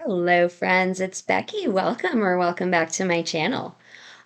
Hello, friends. It's Becky. Welcome back to my channel.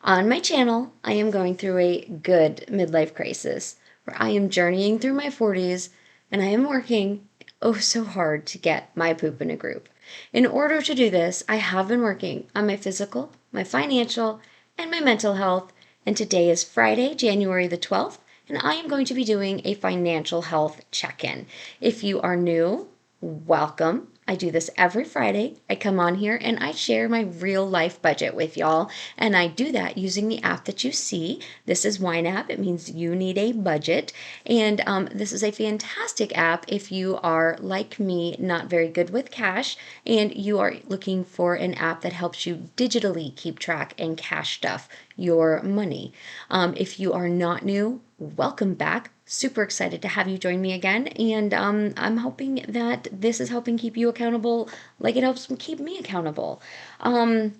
On my channel, I am going through a good midlife crisis where I am journeying through my 40s and I am working oh so hard to get my poop in a group. In order to do this, I have been working on my physical, my financial, and my mental health. And today is Friday, January the 12th, and I am going to be doing a financial health check in. If you are new, welcome. I do this every Friday. I come on here and I share my real life budget with y'all. And I do that using the app that you see. This is YNAB. It means you need a budget. And this is a fantastic app if you are like me, not very good with cash, and you are looking for an app that helps you digitally keep track and cash stuff your money. If you are not new, welcome back. Super excited to have you join me again. And I'm hoping that this is helping keep you accountable like it helps keep me accountable. Um,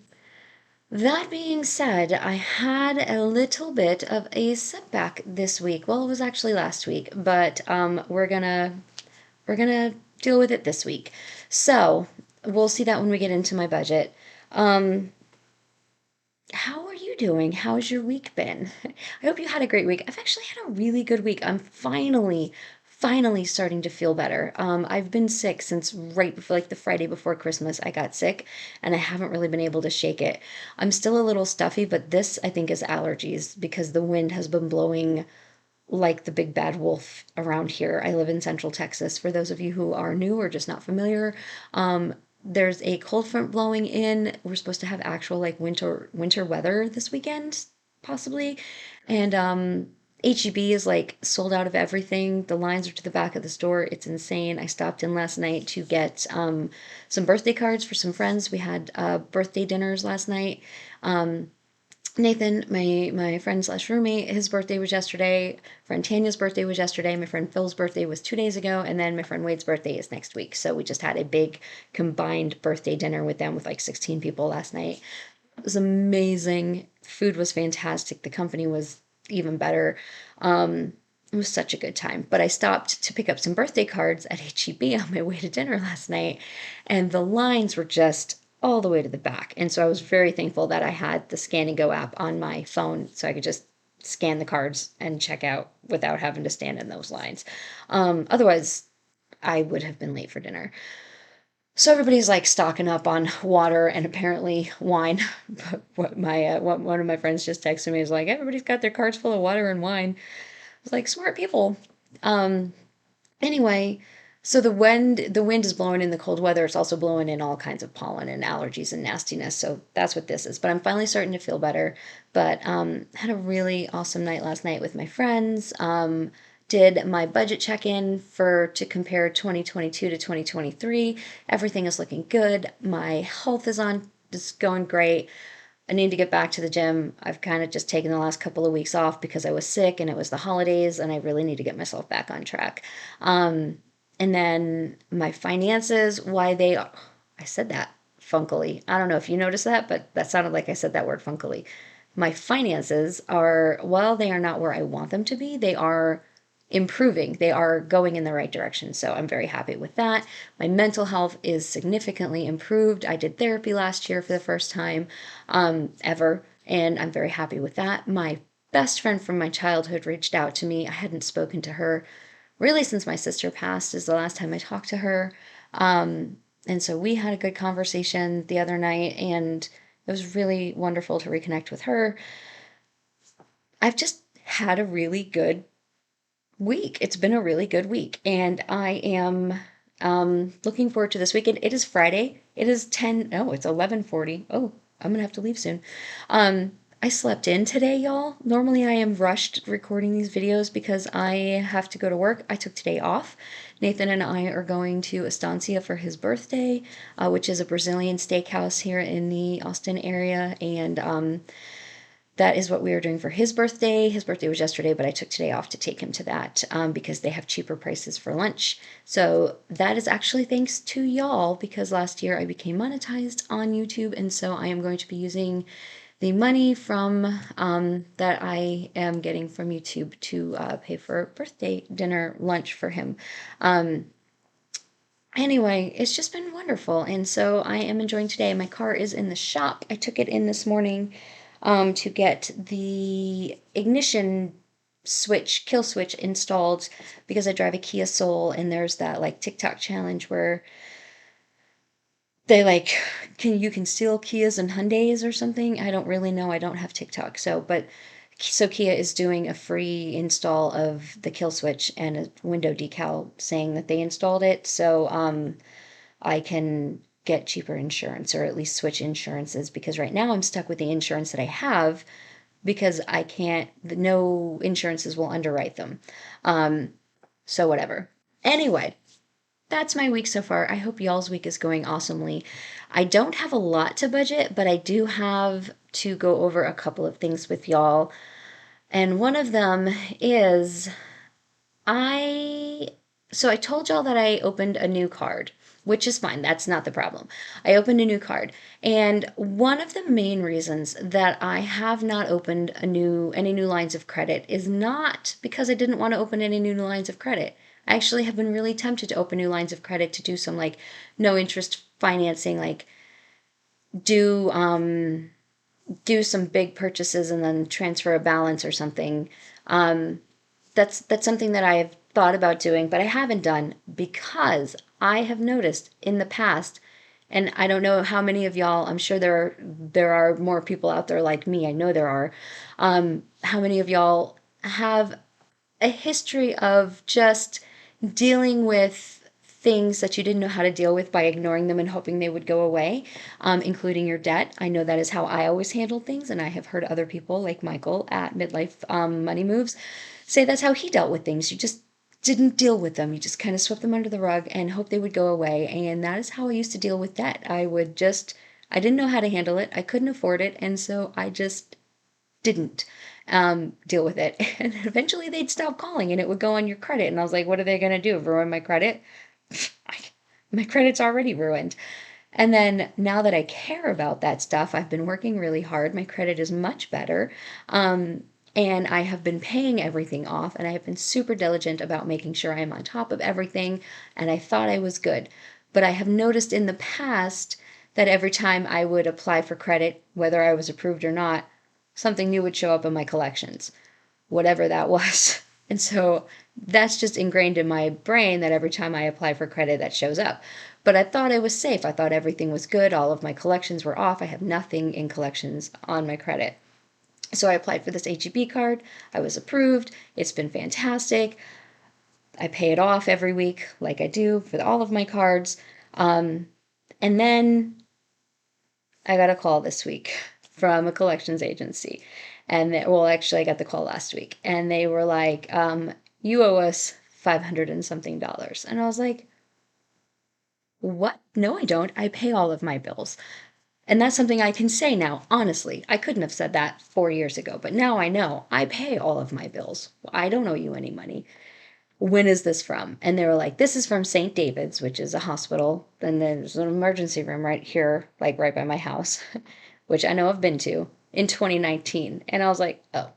that being said, I had a little bit of a setback this week. Well, it was actually last week, but we're gonna deal with it this week. So we'll see that when we get into my budget. Um, how are you doing? How's your week been? I hope you had a great week. I've actually had a really good week. I'm finally starting to feel better. I've been sick since right before, like the Friday before Christmas, I got sick and I haven't really been able to shake it. I'm still a little stuffy, but this I think is allergies because the wind has been blowing like the big bad wolf around here. I live in Central Texas. For those of you who are new or just not familiar, there's a cold front blowing in. We're supposed to have actual like winter weather this weekend, possibly. And HEB is like sold out of everything. The lines are to the back of the store. It's insane. I stopped in last night to get some birthday cards for some friends. We had birthday dinners last night. Nathan, my friend slash roommate, his birthday was yesterday. Friend Tanya's birthday was yesterday. My friend Phil's birthday was 2 days ago, and then my friend Wade's birthday is next week. So we just had a big combined birthday dinner with them with like 16 people last night. It was amazing. Food was fantastic. The company was even better. It was such a good time. But I stopped to pick up some birthday cards at HEB on my way to dinner last night, and the lines were just all the way to the back. And so I was very thankful that I had the Scan and Go app on my phone so I could just scan the cards and check out without having to stand in those lines. Otherwise, I would have been late for dinner. So everybody's like stocking up on water and apparently wine. But what one of my friends just texted me is like, everybody's got their carts full of water and wine. I was like, smart people. Um, Anyway, so the wind is blowing in the cold weather. It's also blowing in all kinds of pollen and allergies and nastiness. So that's what this is. But I'm finally starting to feel better. But had a really awesome night last night with my friends. Did my budget check-in for to compare 2022 to 2023. Everything is looking good. My health is going great. I need to get back to the gym. I've kind of just taken the last couple of weeks off because I was sick and it was the holidays, and I really need to get myself back on track. And then my finances, why they, I said that funkily. I don't know if you noticed that, but that sounded like I said that word funkily. My finances are, while they are not where I want them to be, they are improving. They are going in the right direction. So I'm very happy with that. My mental health is significantly improved. I did therapy last year for the first time ever, and I'm very happy with that. My best friend from my childhood reached out to me. I hadn't spoken to her really since my sister passed, is the last time I talked to her. And so we had a good conversation the other night, and it was really wonderful to reconnect with her. I've just had a really good week. It's been a really good week, and I am looking forward to this weekend. It is Friday. It is 10, oh, it's 11:40. Oh, I'm gonna have to leave soon. I slept in today, y'all. Normally I am rushed recording these videos because I have to go to work. I took today off. Nathan and I are going to Estancia for his birthday, which is a Brazilian steakhouse here in the Austin area, and that is what we are doing for his birthday. His birthday was yesterday, but I took today off to take him to that because they have cheaper prices for lunch. So that is actually thanks to y'all, because last year I became monetized on YouTube, and so I am going to be using the money from that I am getting from YouTube to pay for birthday dinner lunch for him. Anyway, it's just been wonderful. And so I am enjoying today. My car is in the shop. I took it in this morning to get the ignition switch, kill switch installed because I drive a Kia Soul and there's that like TikTok challenge where they like you can steal Kias and Hyundais or something. I don't really know. I don't have TikTok. So Kia is doing a free install of the kill switch and a window decal saying that they installed it. So I can get cheaper insurance or at least switch insurances because right now I'm stuck with the insurance that I have because I can't, no insurances will underwrite them. Um, so whatever. Anyway, that's my week so far. I hope y'all's week is going awesomely. I don't have a lot to budget, but I do have to go over a couple of things with y'all. And one of them is I so I told y'all that I opened a new card, which is fine. That's not the problem. I opened a new card. And one of the main reasons that I have not opened any new lines of credit is not because I didn't want to open any new lines of credit. I actually have been really tempted to open new lines of credit to do some like no interest financing, like do do some big purchases and then transfer a balance or something. That's something that I have thought about doing, but I haven't done because I have noticed in the past, and I don't know how many of y'all. I'm sure there are more people out there like me. I know there are. How many of y'all have a history of just dealing with things that you didn't know how to deal with by ignoring them and hoping they would go away, including your debt. I know that is how I always handled things, and I have heard other people like Michael at Midlife Money Moves say that's how he dealt with things. You just didn't deal with them. You just kind of swept them under the rug and hoped they would go away. And that is how I used to deal with debt. I didn't know how to handle it. I couldn't afford it. And so I just didn't deal with it. And eventually they'd stop calling and it would go on your credit. And I was like, what are they going to do? Ruin my credit? My credit's already ruined. And then now that I care about that stuff, I've been working really hard. My credit is much better. And I have been paying everything off, and I have been super diligent about making sure I'm on top of everything. And I thought I was good. But I have noticed in the past that every time I would apply for credit, whether I was approved or not, something new would show up in my collections, whatever that was. And so that's just ingrained in my brain that every time I apply for credit, that shows up. But I thought I was safe. I thought everything was good. All of my collections were off. I have nothing in collections on my credit. So I applied for this HEB card. I was approved. It's been fantastic. I pay it off every week, like I do for all of my cards. And then I got a call this week from a collections agency. Well, actually, I got the call last week. And they were like, you owe us 500 and something dollars. And I was like, what? No, I don't. I pay all of my bills. And that's something I can say now, honestly. I couldn't have said that 4 years ago, but now I know I pay all of my bills. I don't owe you any money. When is this from? And they were like, this is from St. David's, which is a hospital. And there's an emergency room right here, like right by my house, which I know I've been to in 2019. And I was like, oh,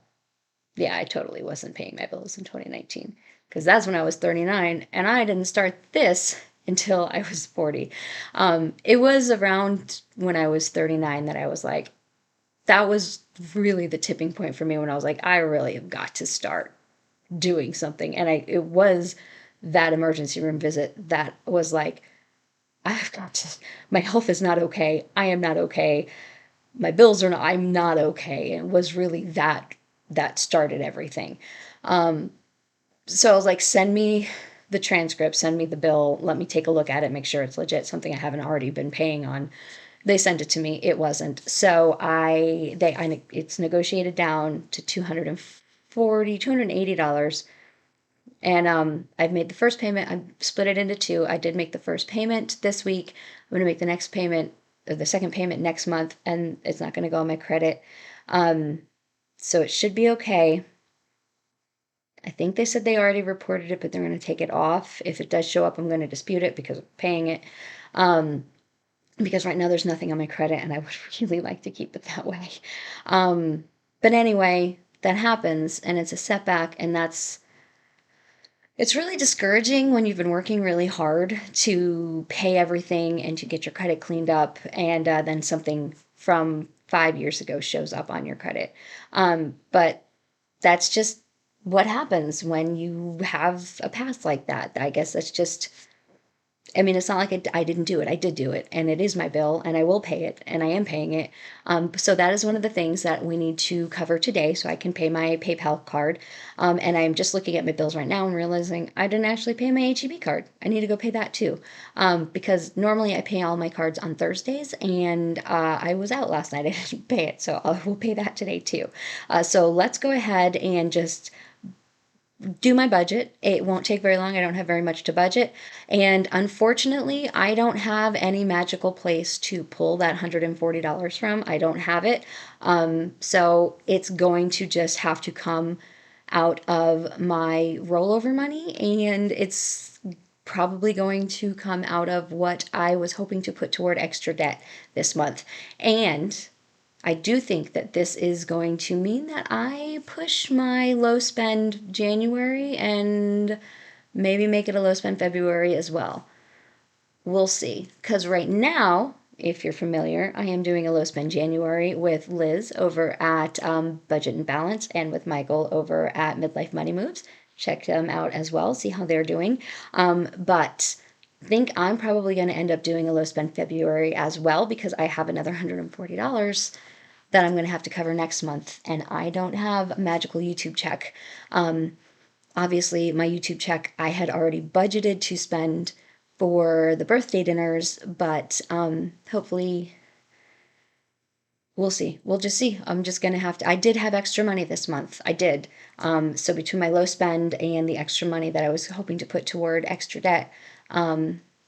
yeah, I totally wasn't paying my bills in 2019 because that's when I was 39 and I didn't start this until I was 40. It was around when I was 39 that I was like, that was really the tipping point for me when I was like, I really have got to start doing something. And it was that emergency room visit that was like, I've got to, my health is not okay. I am not okay. My bills are not, I'm not okay. And it was really that started everything. So I was like, send me the transcript, send me the bill, let me take a look at it, make sure it's legit, something I haven't already been paying on. They sent it to me. It wasn't. So it's negotiated down to $280. And I've made the first payment. I split it into two. I did make the first payment this week. I'm going to make the next payment, or the second payment next month, and it's not going to go on my credit. So it should be okay. I think they said they already reported it, but they're going to take it off. If it does show up, I'm going to dispute it because of paying it. Because right now there's nothing on my credit, and I would really like to keep it that way. But anyway, that happens, and it's a setback, and that's It's really discouraging when you've been working really hard to pay everything and to get your credit cleaned up, and then something from 5 years ago shows up on your credit. But that's just what happens when you have a past like that. I guess that's just, I mean, it's not like I didn't do it. I did do it, and it is my bill, and I will pay it, and I am paying it. So that is one of the things that we need to cover today, so I can pay my PayPal card. And I'm just looking at my bills right now and realizing I didn't actually pay my HEB card. I need to go pay that too, because normally I pay all my cards on Thursdays, and I was out last night. I didn't pay it, so I will pay that today too. So let's go ahead and just do my budget. It won't take very long. I don't have very much to budget. And unfortunately, I don't have any magical place to pull that $140 from. I don't have it. So it's going to just have to come out of my rollover money, and it's probably going to come out of what I was hoping to put toward extra debt this month. And I do think that this is going to mean that I push my low spend January and maybe make it a low spend February as well. We'll see. Because right now, if you're familiar, I am doing a low spend January with Liz over at Budget and Balance and with Michael over at Midlife Money Moves. Check them out as well, see how they're doing. But think I'm probably going to end up doing a low spend February as well because I have another $140 that I'm going to have to cover next month, and I don't have a magical YouTube check. Obviously, my YouTube check I had already budgeted to spend for the birthday dinners, but hopefully we'll see. We'll just see. I'm just going to have to. I did have extra money this month. I did. So between my low spend and the extra money that I was hoping to put toward extra debt,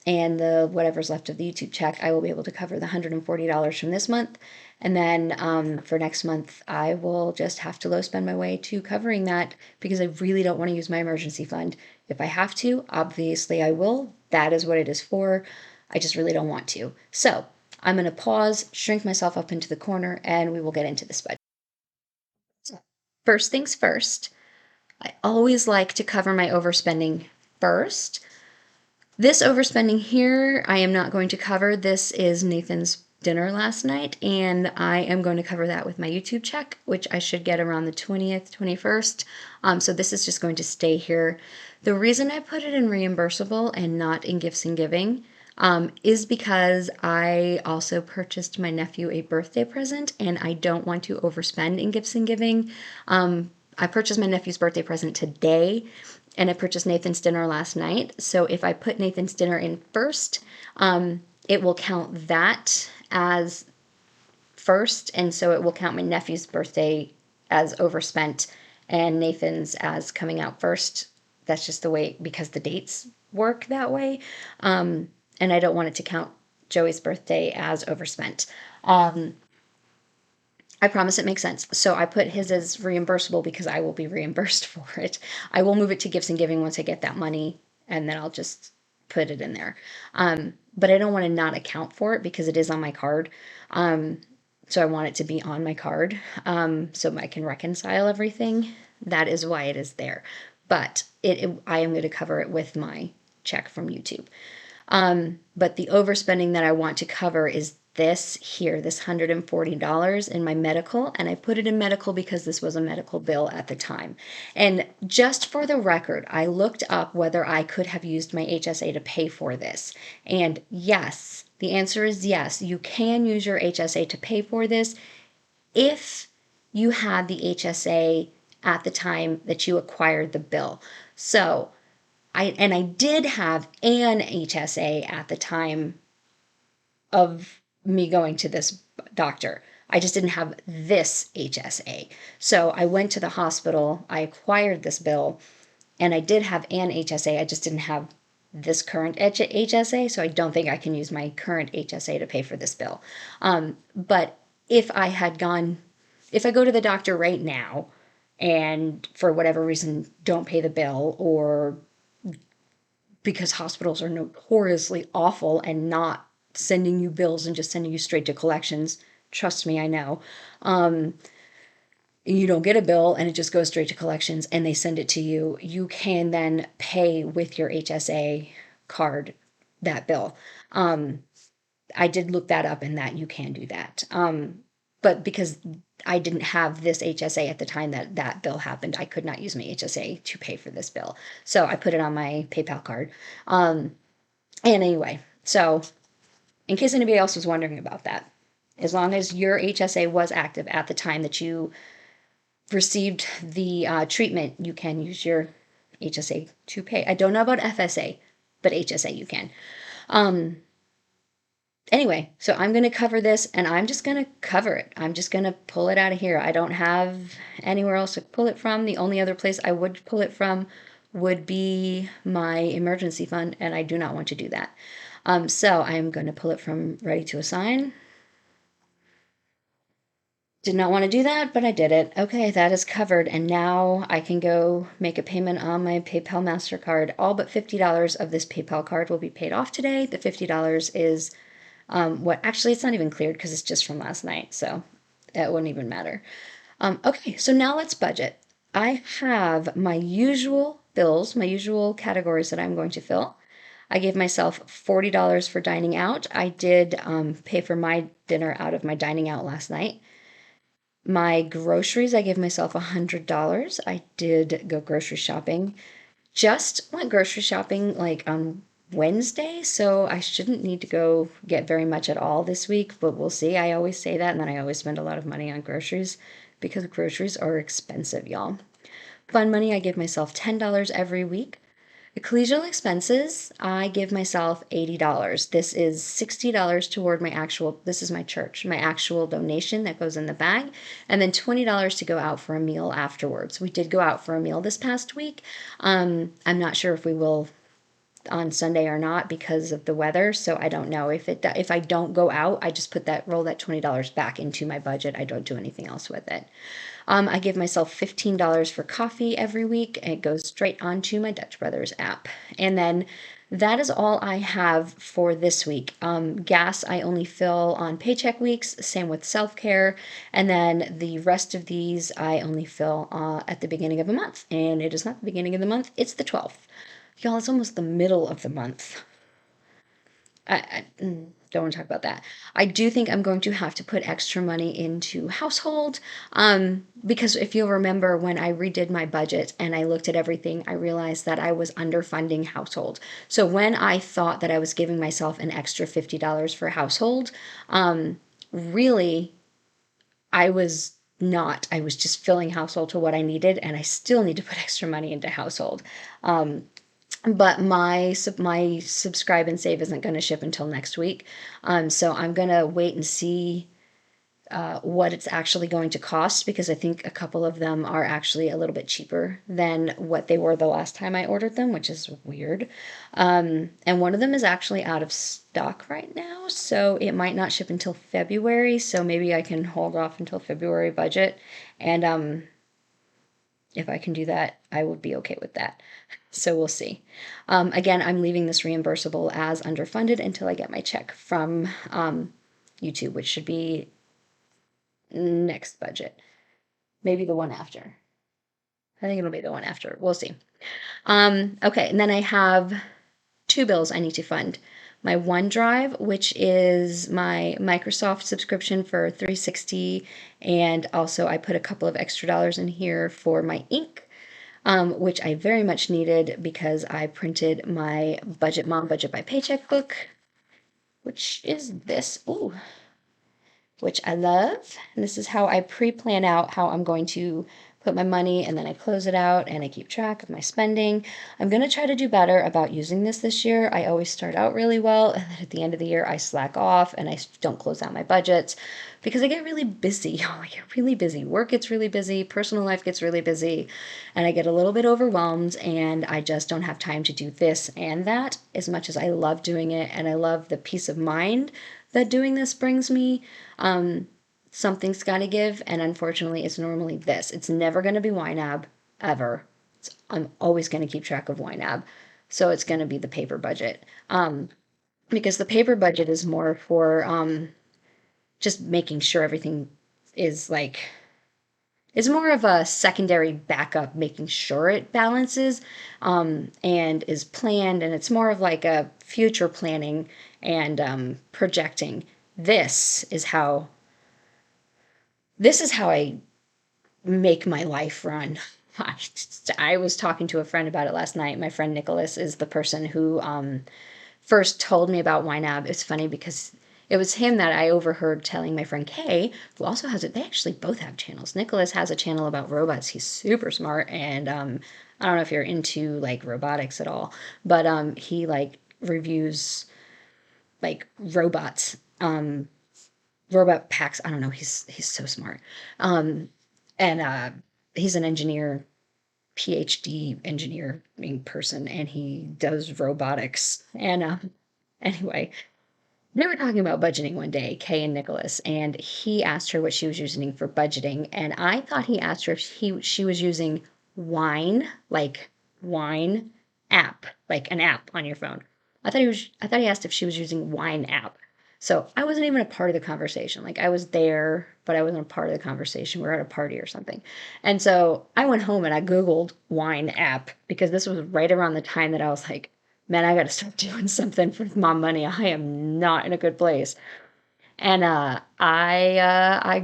and the whatever's left of the YouTube check, I will be able to cover the $140 from this month. And then for next month, I will just have to low spend my way to covering that because I really don't want to use my emergency fund. If I have to, obviously I will. That is what it is for. I just really don't want to. So I'm going to pause, shrink myself up into the corner, and we will get into this budget. So, first things first, I always like to cover my overspending first. This overspending here, I am not going to cover. This is Nathan's dinner last night, and I am going to cover that with my YouTube check, which I should get around the 20th, 21st. So this is just going to stay here. The reason I put it in reimbursable and not in gifts and giving is because I also purchased my nephew a birthday present, and I don't want to overspend in gifts and giving. I purchased my nephew's birthday present today, and I purchased Nathan's dinner last night. So if I put Nathan's dinner in first, it will count that as first, and so it will count my nephew's birthday as overspent and Nathan's as coming out first. That's just the way, because the dates work that way. And I don't want it to count Joey's birthday as overspent. I promise it makes sense. So I put his as reimbursable because I will be reimbursed for it. I will move it to gifts and giving once I get that money, and then I'll just put it in there. But I don't want to not account for it because it is on my card. So I want it to be on my card so I can reconcile everything. That is why it is there. But I am going to cover it with my check from YouTube. But the overspending that I want to cover is this here, this $140 in my medical, and I put it in medical because this was a medical bill at the time. And just for the record, I looked up whether I could have used my HSA to pay for this. And yes, the answer is yes, you can use your HSA to pay for this if you had the HSA at the time that you acquired the bill. So I did have an HSA at the time of me going to this doctor. I just didn't have this HSA. So I went to the hospital, I acquired this bill, and I did have an HSA. I just didn't have this current HSA, so I don't think I can use my current HSA to pay for this bill. But if I go to the doctor right now and for whatever reason don't pay the bill, or because hospitals are notoriously awful and not sending you bills and just sending you straight to collections. Trust me, I know. you don't get a bill and it just goes straight to collections and they send it to you, you can then pay with your HSA card that bill. I did look that up and that you can do that. But because I didn't have this HSA at the time that that bill happened, I could not use my HSA to pay for this bill. So I put it on my PayPal card. And anyway, so in case anybody else was wondering about that, as long as your HSA was active at the time that you received the treatment, you can use your HSA to pay. I don't know about FSA, but HSA you can. Anyway, so I'm going to cover this and I'm just going to cover it. I'm just going to pull it out of here. I don't have anywhere else to pull it from. The only other place I would pull it from would be my emergency fund, and I do not want to do that. So I'm going to pull it from Ready to Assign. Did not want to do that, but I did it. Okay, that is covered. And now I can go make a payment on my PayPal MasterCard. All but $50 of this PayPal card will be paid off today. The $50 is what actually it's not even cleared because it's just from last night. So it wouldn't even matter. Okay, so now let's budget. I have my usual bills, my usual categories that I'm going to fill. I gave myself $40 for dining out. I did pay for my dinner out of my dining out last night. My groceries, I gave myself $100. I did go grocery shopping. Just went grocery shopping like on Wednesday, so I shouldn't need to go get very much at all this week, but we'll see. I always say that, and then I always spend a lot of money on groceries because groceries are expensive, y'all. Fun money, I give myself $10 every week. Ecclesial expenses, I give myself $80. This is $60 toward my actual, this is my church, my actual donation that goes in the bag, and then $20 to go out for a meal afterwards. We did go out for a meal this past week. I'm not sure if we will on Sunday or not because of the weather, so I don't know if I don't go out, I just roll that $20 back into my budget. I don't do anything else with it. I give myself $15 for coffee every week, and it goes straight onto my Dutch Brothers app. And then that is all I have for this week. Gas, I only fill on paycheck weeks, same with self care. And then the rest of these, I only fill at the beginning of a month. And it is not the beginning of the month, it's the 12th. Y'all, it's almost the middle of the month. I don't want to talk about that. I do think I'm going to have to put extra money into household, because if you'll remember when I redid my budget and I looked at everything, I realized that I was underfunding household. So when I thought that I was giving myself an extra $50 for household, really, I was not. I was just filling household to what I needed, and I still need to put extra money into household. But my subscribe and save isn't going to ship until next week. So I'm going to wait and see what it's actually going to cost, because I think a couple of them are actually a little bit cheaper than what they were the last time I ordered them, which is weird. And one of them is actually out of stock right now, so it might not ship until February. So maybe I can hold off until February budget. And if I can do that, I would be okay with that. So we'll see. Again, I'm leaving this reimbursable as underfunded until I get my check from YouTube, which should be next budget. Maybe the one after. I think it'll be the one after. We'll see. Okay, and then I have two bills I need to fund. My OneDrive, which is my Microsoft subscription for 360, and also I put a couple of extra dollars in here for my ink, which I very much needed because I printed my Mom Budget by Paycheck book, which is this. Ooh, which I love. And this is how I pre-plan out how I'm going to put my money, and then I close it out and I keep track of my spending. I'm going to try to do better about using this year. I always start out really well, and then at the end of the year I slack off and I don't close out my budgets because I get really busy. I get really busy. Work gets really busy, personal life gets really busy, and I get a little bit overwhelmed, and I just don't have time to do this and that as much as I love doing it, and I love the peace of mind that doing this brings me. Something's got to give, and unfortunately, it's normally this. It's never going to be YNAB, ever. I'm always going to keep track of YNAB, so it's going to be the paper budget. Because the paper budget is more for just making sure everything is it's more of a secondary backup, making sure it balances, and is planned, and it's more of like a future planning and projecting. This is how this is how I make my life run. I was talking to a friend about it last night. My friend Nicholas is the person who first told me about YNAB. It's funny because it was him that I overheard telling my friend Kay, who also has it. They actually both have channels. Nicholas has a channel about robots. He's super smart, and I don't know if you're into like robotics at all, but he like reviews like robots, robot packs. I don't know. He's so smart, and he's an engineer, PhD engineering person, and he does robotics. And anyway, they were talking about budgeting one day, Kay and Nicholas, and he asked her what she was using for budgeting, and I thought he asked her if she was using Wine, like Wine app, like an app on your phone. I thought he asked if she was using Wine app. So I wasn't even a part of the conversation. Like I was there, but I wasn't a part of the conversation. We are at a party or something. And so I went home and I Googled Wine app because this was right around the time that I was like, man, I got to start doing something for my money. I am not in a good place. And I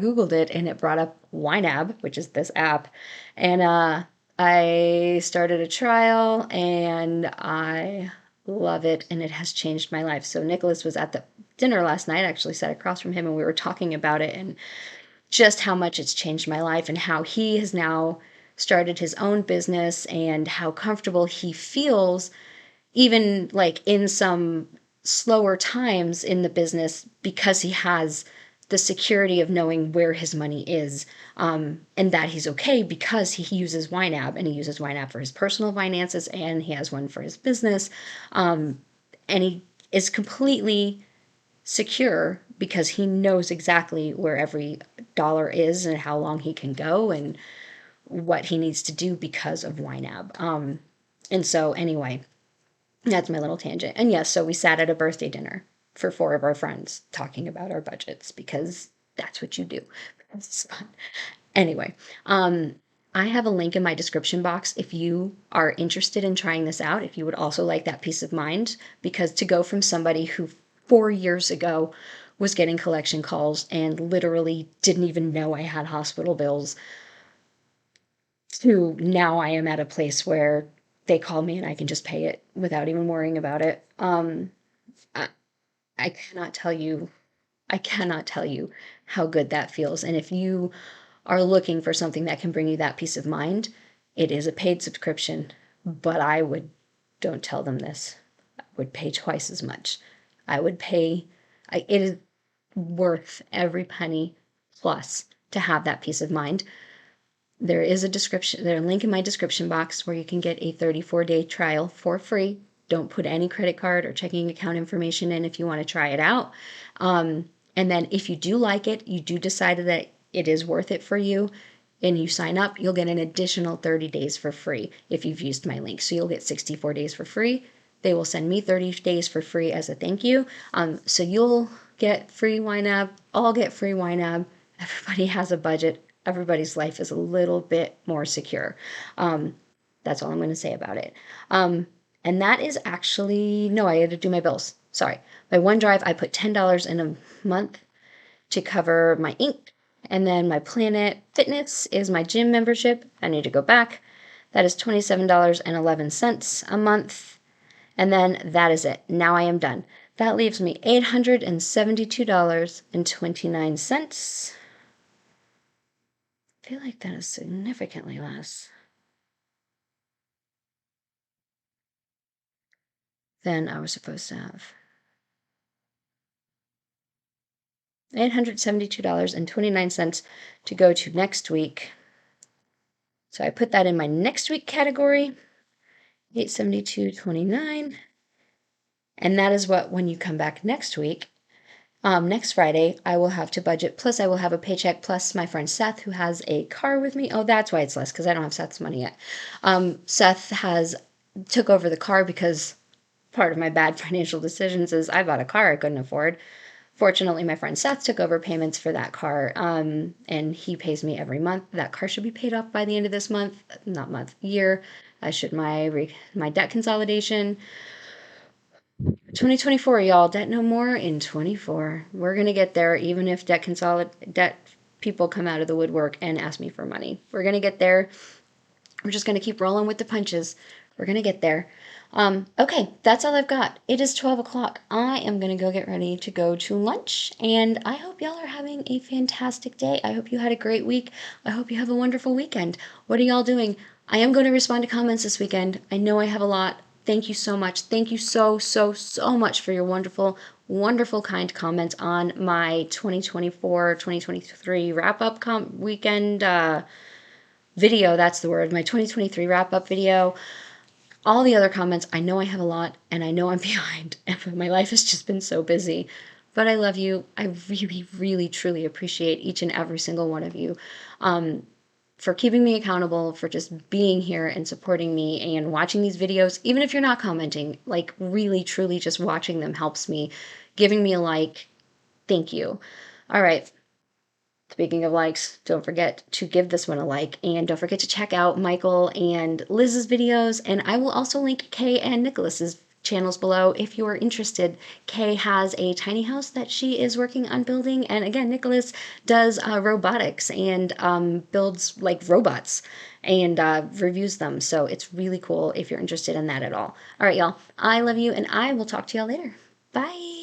Googled it and it brought up YNAB, which is this app. And I started a trial and I love it and it has changed my life. So Nicholas was at the dinner last night, I actually sat across from him and we were talking about it and just how much it's changed my life and how he has now started his own business and how comfortable he feels even like in some slower times in the business because he has the security of knowing where his money is, and that he's okay because he uses YNAB and he uses YNAB for his personal finances and he has one for his business, and he is completely secure because he knows exactly where every dollar is and how long he can go and what he needs to do because of YNAB. And so anyway, that's my little tangent. And yes, so we sat at a birthday dinner for four of our friends talking about our budgets because that's what you do. It's fun. Anyway, I have a link in my description box if you are interested in trying this out, if you would also like that peace of mind, because to go from somebody who 4 years ago was getting collection calls and literally didn't even know I had hospital bills to now I am at a place where they call me and I can just pay it without even worrying about it. I, I cannot tell you, I cannot tell you how good that feels. And if you are looking for something that can bring you that peace of mind, it is a paid subscription, but don't tell them this, I would pay twice as much. I would pay, it is worth every penny plus to have that peace of mind. There is a link in my description box where you can get a 34-day trial for free. Don't put any credit card or checking account information in if you want to try it out. And then if you do like it, you do decide that it is worth it for you, and you sign up, you'll get an additional 30 days for free if you've used my link. So you'll get 64 days for free. They will send me 30 days for free as a thank you. So you'll get free YNAB. I'll get free YNAB. Everybody has a budget. Everybody's life is a little bit more secure. That's all I'm going to say about it. And that is actually, no, I had to do my bills. Sorry. My OneDrive, I put $10 in a month to cover my ink. And then my Planet Fitness is my gym membership. I need to go back. That is $27.11 a month. And then that is it. Now I am done. That leaves me $872.29. I feel like that is significantly less than I was supposed to have. $872.29 to go to next week. So I put that in my next week category, 872.29. And that is what, when you come back next week, next Friday, I will have to budget. Plus, I will have a paycheck. Plus, my friend Seth, who has a car with me. Oh, that's why it's less, because I don't have Seth's money yet. Seth took over the car because part of my bad financial decisions is I bought a car I couldn't afford. Fortunately, my friend Seth took over payments for that car, and he pays me every month. That car should be paid off by the end of this month, not month, year. Should my debt consolidation. 2024, y'all, debt no more in 24. We're gonna get there, even if debt people come out of the woodwork and ask me for money. We're gonna get there. We're just gonna keep rolling with the punches. We're gonna get there. Okay, that's all I've got. It is 12 o'clock. I am gonna go get ready to go to lunch, and I hope y'all are having a fantastic day. I hope you had a great week. I hope you have a wonderful weekend. What are y'all doing? I am going to respond to comments this weekend. I know I have a lot. Thank you so much. Thank you so, so, so much for your wonderful, wonderful, kind comments on my 2024 2023 wrap up weekend video. That's the word. My 2023 wrap up video. All the other comments, I know I have a lot and I know I'm behind. And my life has just been so busy. But I love you. I really, really, truly appreciate each and every single one of you. For keeping me accountable, for just being here and supporting me and watching these videos, even if you're not commenting, like really, truly just watching them helps me. Giving me a like, thank you. All right. Speaking of likes, don't forget to give this one a like, and don't forget to check out Michael and Liz's videos, and I will also link Kay and Nicholas's channels below if you are interested. Kay has a tiny house that she is working on building, and again, Nicholas does robotics and builds like robots and reviews them, so it's really cool if you're interested in that at all. All right, y'all, I love you, and I will talk to y'all later. Bye!